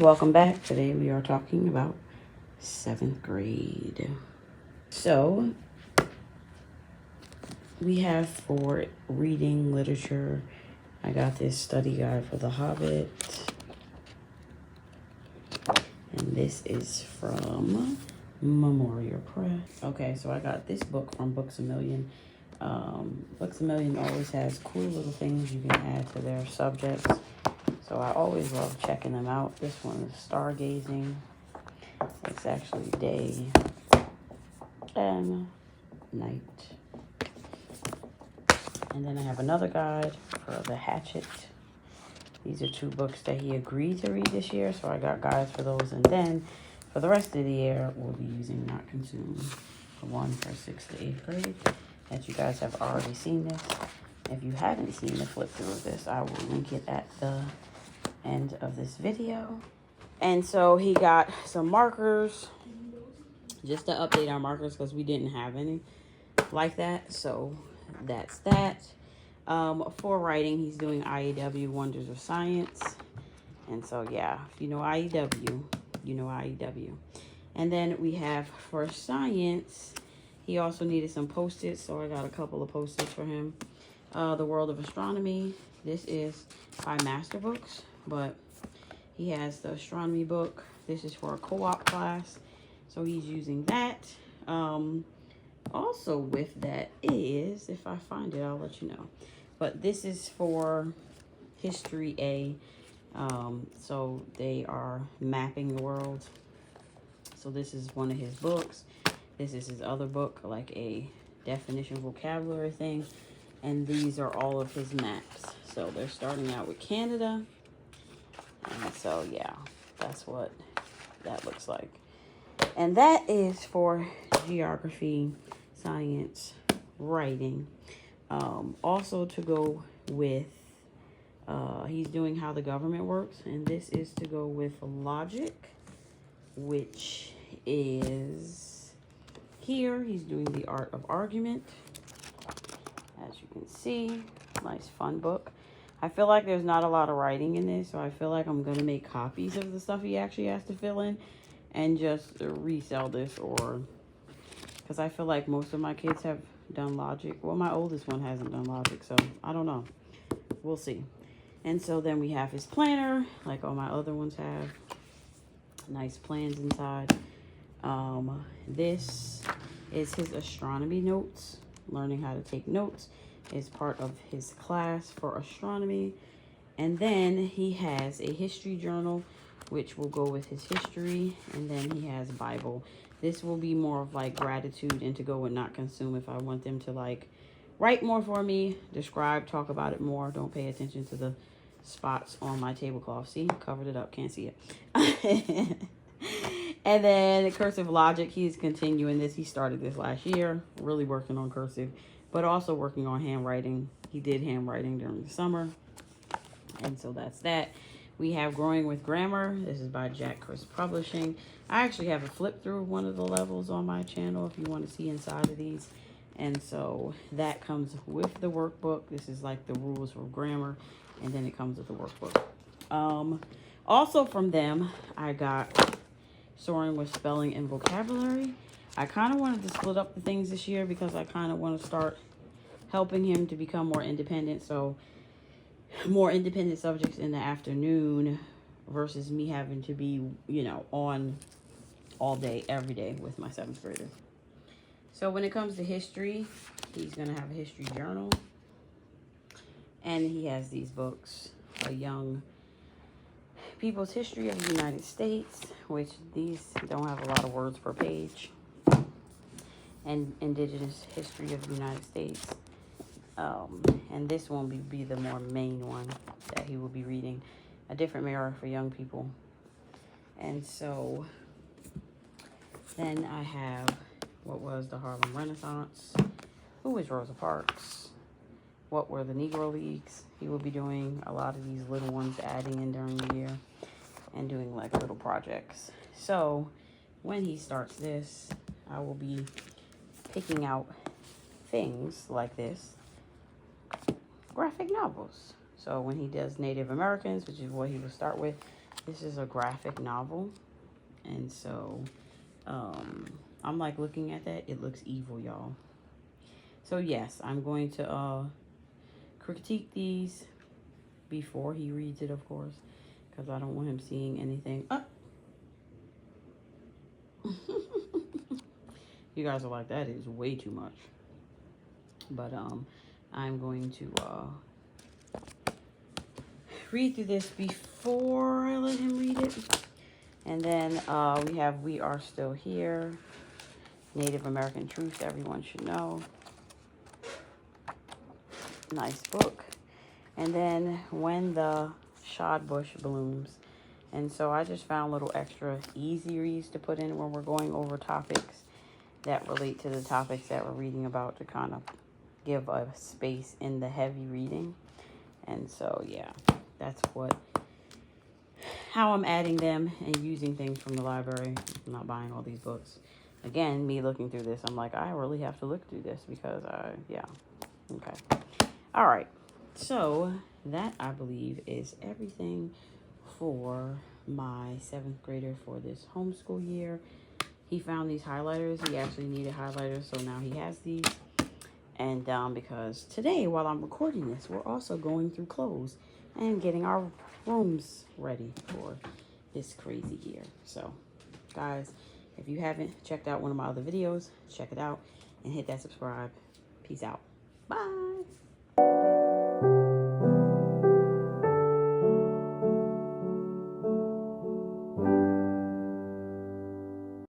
welcome back. Today we are talking about 7th grade. So we have for reading literature, I got this study guide for The Hobbit. And this is from Memoria Press. Okay, so I got this book from Books A Million. Books A Million always has cool little things you can add to their subjects. So I always love checking them out. This one is stargazing. It's actually day and night. And then I have another guide for The Hatchet. These are 2 books that he agreed to read this year, so I got guides for those. And then for the rest of the year, we'll be using NotConsumed, the one for 6th to 8th grade, that you guys have already seen this. If you haven't seen the flip through of this, I will link it at the end of this video. And so he got some markers, just to update our markers because we didn't have any like that. So that's that. For writing, he's doing IEW Wonders of Science. And so, yeah, if you know IEW, you know IEW. And then we have for science, he also needed some Post-its, so I got a couple of Post-its for him. The World of Astronomy. This is by Master Books, but he has the astronomy book. This is for a co-op class, so he's using that. Also with that is, if I find it, I'll let you know. But this is for History A. So they are mapping the world. So this is one of his books. This is his other book, like a definition vocabulary thing. And these are all of his maps. So they're starting out with Canada. And so, yeah, that's what that looks like. And that is for geography, science, writing. Also to go with, he's doing how the government works. And this is to go with logic, which is here. He's doing the art of argument. As you can see, nice fun book. I feel like there's not a lot of writing in this, so I feel like I'm going to make copies of the stuff he actually has to fill in and just resell this, or because I feel like most of my kids have done logic. Well, my oldest one hasn't done logic, so I don't know. We'll see. And so then we have his planner, like all my other ones have. Nice plans inside. This is his astronomy notes. Learning how to take notes is part of his class for astronomy. And then he has a history journal, which will go with his history. And then he has Bible. This will be more of like gratitude and to go with NotConsumed if I want them to like write more for me, describe, talk about it more. Don't pay attention to the spots on my tablecloth. See, covered it up, can't see it. And then cursive logic, he's continuing this. He started this last year, really working on cursive, but also working on handwriting. He did handwriting during the summer. And so that's that. We have Growing with Grammar. This is by JacKris Publishing. I actually have a flip through of one of the levels on my channel if you want to see inside of these. And so that comes with the workbook. This is like the rules for grammar. And then it comes with the workbook. Also from them, I got Soaring with Spelling and Vocabulary. I kind of wanted to split up the things this year because I kind of want to start helping him to become more independent. So more independent subjects in the afternoon versus me having to be, you know, on all day, every day with my 7th grader. So when it comes to history, he's going to have a history journal. And he has these books, A Young People's History of the United States, which these don't have a lot of words per page, and Indigenous History of the United States. And this one will be the more main one that he will be reading, A Different Mirror for Young People. And so then I have What Was the Harlem Renaissance? Who is Rosa Parks? What Were the Negro Leagues? He will be doing a lot of these little ones, adding in during the year and doing like little projects. So when he starts this, I will be picking out things like this, graphic novels. So when he does Native Americans, which is what he will start with, This is a graphic novel. And so, I'm like looking at that. It looks evil, y'all. So yes, I'm going to critique these before he reads it, of course, because I don't want him seeing anything. You guys are like, that is way too much. But I'm going to read through this before I let him read it. And then we have We Are Still Here, Native American Truths Everyone Should Know. Nice book. And then When the Shad Bush Blooms. And so I just found little extra easy reads to put in when we're going over topics that relate to the topics that we're reading about, to kind of give a space in the heavy reading. And so, yeah, that's how I'm adding them and using things from the library. I'm not buying all these books. Again, me looking through this, I'm like, I really have to look through this because yeah. Okay. All right. So that, I believe, is everything for my 7th grader for this homeschool year. He found these highlighters. He actually needed highlighters, so now he has these. And because today, while I'm recording this, we're also going through clothes and getting our rooms ready for this crazy year. So, guys, if you haven't checked out one of my other videos, check it out and hit that subscribe. Peace out. Bye.